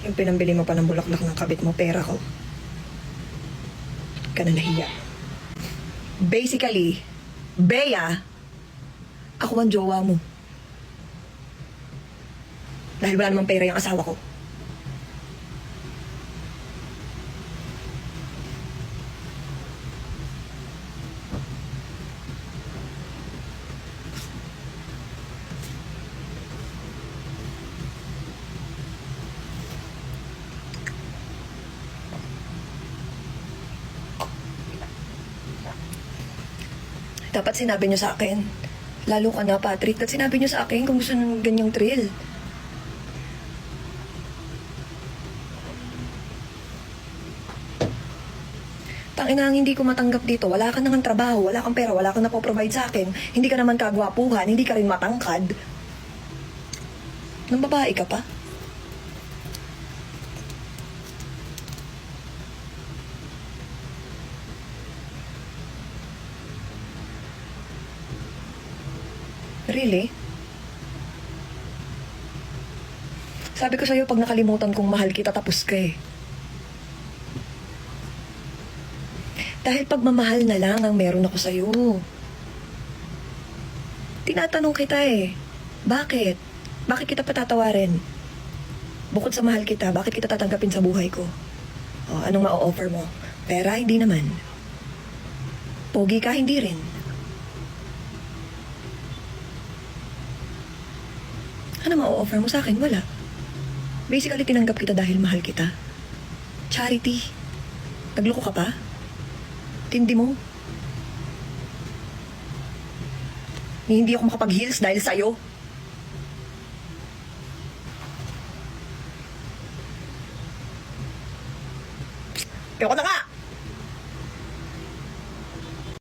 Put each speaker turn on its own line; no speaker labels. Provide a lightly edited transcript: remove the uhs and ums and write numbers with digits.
Yung pinambili mo pa ng bulaklak ng kabit mo, pera ko. Ka na nahiya. Basically, Bea, ako ang jowa mo. Dahil wala namang pera yung asawa ko. Dapat sinabi niyo sa akin. Lalo ka na, Patrick. Dapat sinabi niyo sa akin kung gusto ng ganyang thrill. Tangina, ang hindi ko matanggap dito. Wala ka nang trabaho, wala kang pera, wala kang napoprovide sa akin. Hindi ka naman kagwapuhan, hindi ka rin matangkad. Nang babae ka pa? Really? Sabi ko sa'yo, pag nakalimutan kong mahal kita, tapos ka eh. Dahil pagmamahal na lang ang meron ako sa'yo. Tinatanong kita eh, bakit? Bakit kita patatawarin? Bukod sa mahal kita, bakit kita tatanggapin sa buhay ko? O, anong ma-offer mo? Pera, hindi naman. Pogi ka, hindi rin. Ano ma-offer mo sa akin? Wala. Basically, tinanggap kita dahil mahal kita. Charity. Nagloko ka pa? Tindi mo. Hindi ako makapag-heals dahil sa'yo. Ayoko na nga!